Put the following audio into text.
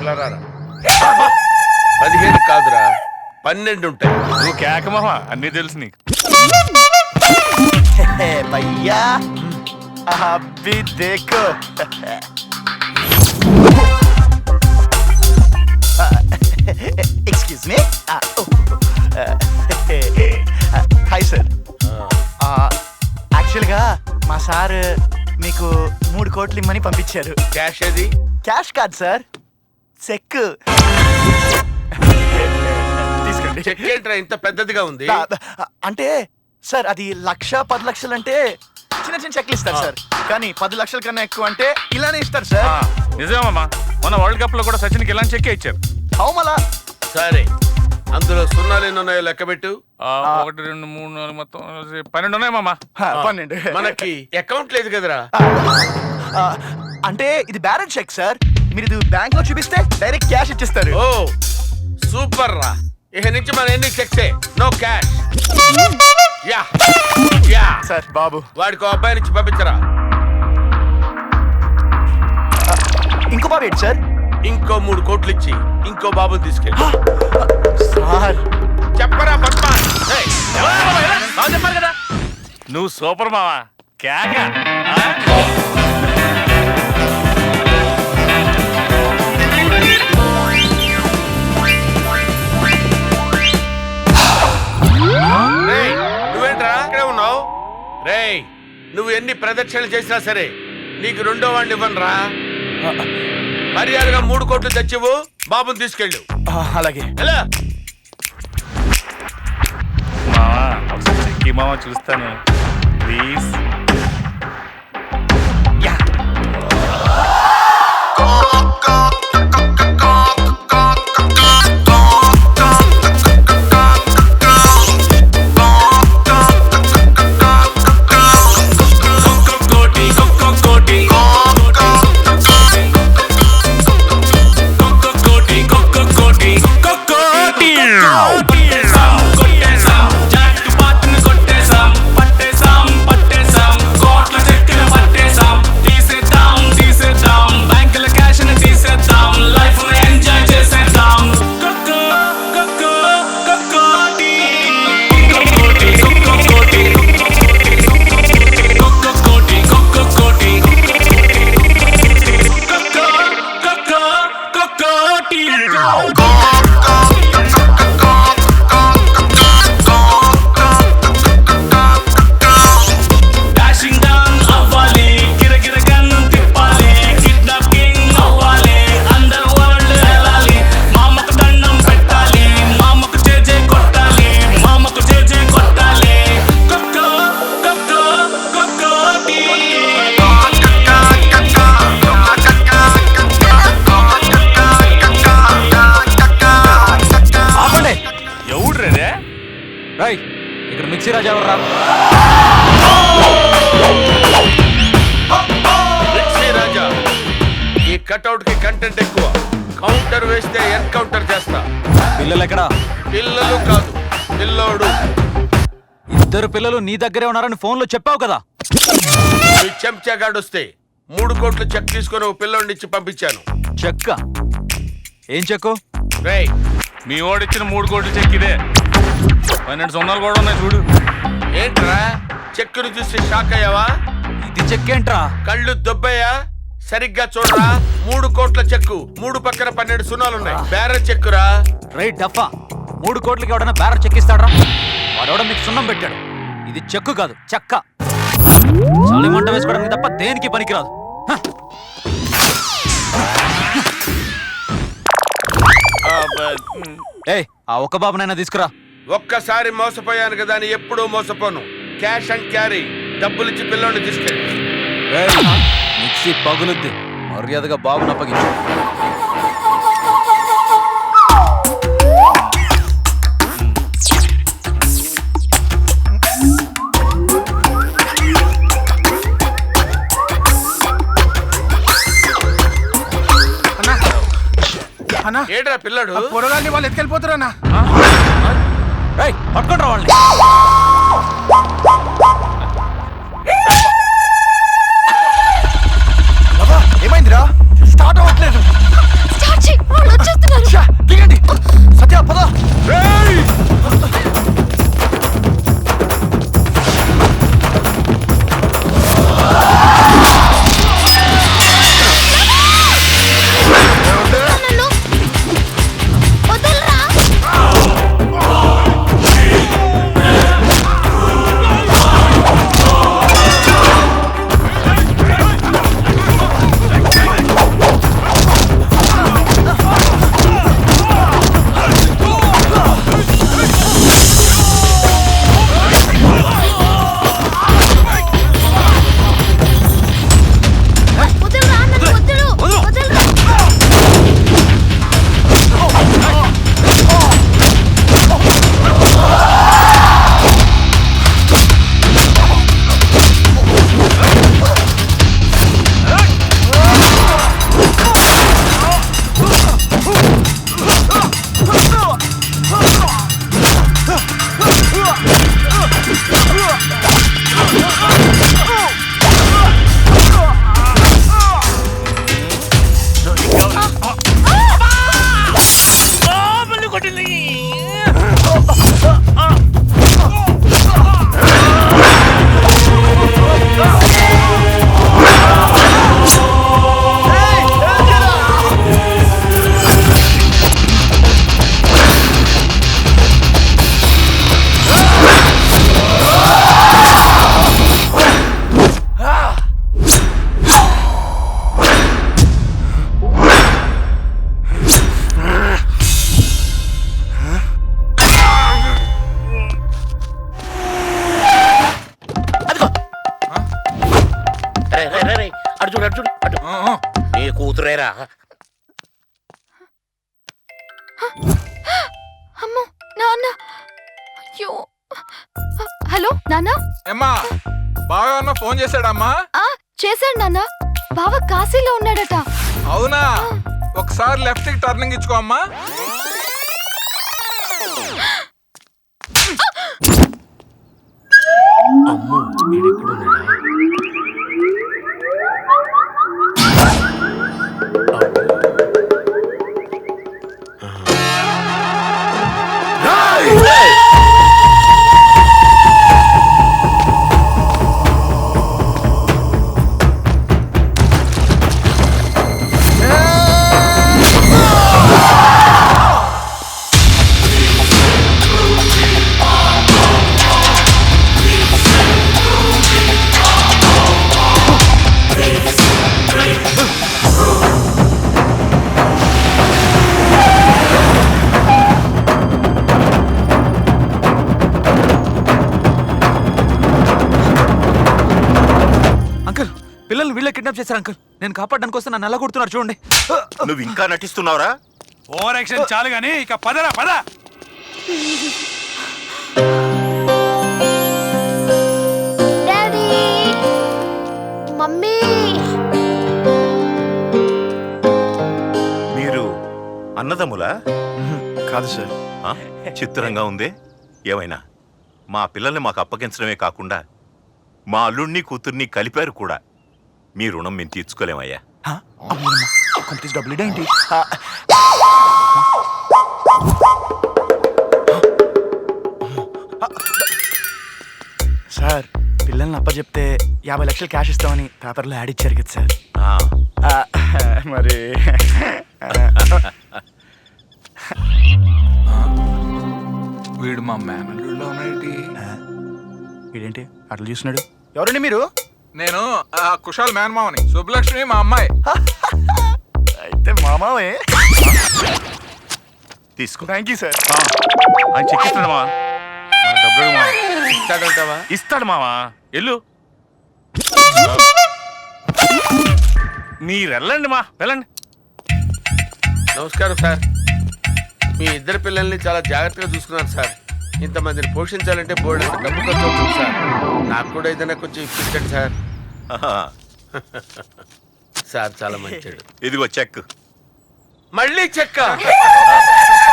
ఇలా రారా. 15 కాదురా 12 ఉంటాయి. నువ్వు కేకమహ అన్నీ తెలుసు నీకు. భయ్యా అభి దేఖో. Excuse me. Hi sir. యాక్చువల్గా మా సార్ మీకు 3 కోట్లు ఇమ్మని పంపించారు. క్యాష్ అది? క్యాష్ కాదు సార్, చెక్. తీసుకోండి. చెక్ ఏంట్రా ఇంత పెద్దదిగా ఉంది? అంటే సార్ అది 1,10 లక్షలు అంటే చిన్న చిన్న చెక్లు ఇస్తారు సార్, కానీ 10 లక్షల కన్నా ఎక్కువ అంటే ఇలానే ఇస్తారు సార్. నిజమమ్మా, మొన్న వరల్డ్ కప్ లో కూడా సచిన్కి ఇలాంటి చెక్కే ఇచ్చారు. అవుమలా. సరే అందులో సున్నాలు ఎన్ని ఉన్నాయో లెక్క పెట్టు. 1 2 3 4 మొత్తం 12 ఉన్నాయమ్మా. 12. మనకి అకౌంట్ లేదు కదరా. అంటే ఇది బ్యాలెన్స్ చెక్ సార్, మీరు ఇది బ్యాంక్ లో చూపిస్తే డైరెక్ట్ క్యాష్ ఇచ్చేస్తారు. ఓ సూపర్ రా. ఇక నుంచి మన ఎన్ని చెక్సే, no cash. Yeah yeah sir బాబు వాడికి అబ్బాయి నుంచి పంపించరా. ఇంకో బాబు ఏంటి సార్? ఇంకో 3 కోట్లు ఇచ్చి ఇంకో బాబుని తీసుకెళ్ళి. సార్ చెప్పరా పద్మాన్. చెప్పాలి కదా. నువ్వు సూపర్ మావా. కేక. నువ్వేంట్రా ఇక్కడే ఉన్నావు? రేయ్ నువ్వు ఎన్ని ప్రదక్షిణలు చేసినా సరే నీకు 2వ వాడిని ఇవ్వనురా. మర్యాదగా 3 కోట్లు తెచ్చివు, బాబుని తీసుకెళ్ళు. అలాగే. ఎలా మావా ఒకసారి చెక్కి మావా చూస్తాను ప్లీజ్. ఇక్కడ మిక్సీ రాజా ఎవర్రా? మిక్సీ రాజా. ఈ కట్అవుట్ కి కంటెంట్ ఎక్కువ. కౌంటర్ వేస్తే ఎన్కౌంటర్ చేస్తా. పిల్లలు ఎక్కడా? పిల్లలు కాదు పిల్లోడు. 2 పిల్లలు నీ దగ్గరే ఉన్నారని ఫోన్ లో చెప్పావు కదా. ఈ చెంచాగాడు వస్తే 3 కోట్లు చెక్ తీసుకొని ఓ పిల్లోడిని ఇచ్చి పంపించాను. చెక్క? ఏం చెక్కు? రేయ్ మీ ఓడిచ్చిన 3 కోట్లు చెక్ ఇదే. 12 సున్నాలు కూడా ఉన్నాయి చూడు. ఏంట్రా చెక్కును చూసి షాక్ అయ్యావా? ఇది చెక్కేంట్రా? కళ్ళు దొబ్బయ్యా? సరిగ్గా చూడరా. 3 కోట్ల చెక్కు, 3 పక్కన 12 సున్నాలున్నాయి. బేర చెక్కురా. రైట్ డఫా. 3 కోట్లకి ఎవడన్నా బ్యారర్ చెక్కిస్తాడ్రా? వాడెవడ మీకు సున్నం పెట్టాడు. ఇది చెక్కు కాదు, చెక్క. చలి మంట వేసుకోవడానికి తప్ప దేనికి పనికిరాదు. ఏయ్ ఆ ఒక్క బాబునైనా తీసుకురా. ఒక్కసారి మోసపోయాను కదా అని ఎప్పుడూ మోసపోను. Cash and carry. డబ్బులిచ్చి పిల్లోని తీసుకెళ్ళి. మిక్సీ పగులుద్ది. మర్యాదగా బాబుని అప్పగించు. ఏడ్రా పిల్లడు? పొరగాన్ని వాళ్ళు ఎత్తుకెళ్ళిపోతారన్నా. పట్టుకుంటారా వాళ్ళని? ఏమైందిరా? స్టార్ట్ అవ్వట్లేదు. అమ్మో నాన్న, అయ్యో. హలో నాన్న. ఏమ్మా బాగా ఉన్న ఫోన్ చేశాడమ్మా? చేశాడు నాన్న. బావ కాశీలో ఉన్నాడట. అవునా? ఒకసారి లెఫ్ట్ కి టర్నింగ్ ఇచ్చుకో అమ్మా. అమ్మో వీడెక్కడున్నాడా? అంకుల్, పిల్లల్ని వీళ్ళే కిడ్నాప్ చేశారు అంకుల్. నేను కాపాడడానికి వస్తే నన్ను ఎలా కొడుతున్నారు చూడండి. నువ్వు ఇంకా నటిస్తున్నావురా? ఓవర్ యాక్షన్ చాలు గానీ ఇక పదరా పద. Daddy, mummy. మీరు అన్నదమ్ములా? కాదు సార్. ఆ? చిత్రంగా ఉందే. ఏమైనా మా పిల్లల్ని మాకు అప్పగించడమే కాకుండా మా అల్లుడిని కూతుర్ని కలిపారు కూడా. మీ రుణం మేము తీర్చుకోలేమయ్యా. కొంత డబ్బులు ఏంటి? సార్, పిల్లల్ని అప్పచెప్తే 50 లక్షలు క్యాష్ ఇస్తామని పేపర్లో యాడ్ ఇచ్చారు కదా సార్. ఆ, మరి వీడు మా మేనల్లుడిలో ఉన్నాడు. వీడేంటి అట్లా చూస్తున్నాడు? ఎవరండి మీరు? నేను కుషాల్ మేనమావని. శుభలక్ష్మి మా అమ్మాయి. అయితే మామావే. తీసుకో. Thank you sir. ఆయన చెక్కిస్తాడు మావా. డబ్బులు మావా ఇస్తాడంటావా? ఇస్తాడు మావా. ఎల్లు మీరు వెళ్ళండి మా వెళ్ళండి. నమస్కారం సార్. మీ ఇద్దరు పిల్లల్ని చాలా జాగ్రత్తగా చూసుకున్నారు సార్. ఇంతమందిని పోషించాలంటే బోర్డు డబ్బు ఖర్చు అవుతుంది సార్. నాకు కూడా ఏదైనా కొంచెం ఇప్పించండి సార్. ఆహా. సార్ చాలా మంచిది. ఇదిగో చెక్. మళ్ళీ చెక్క.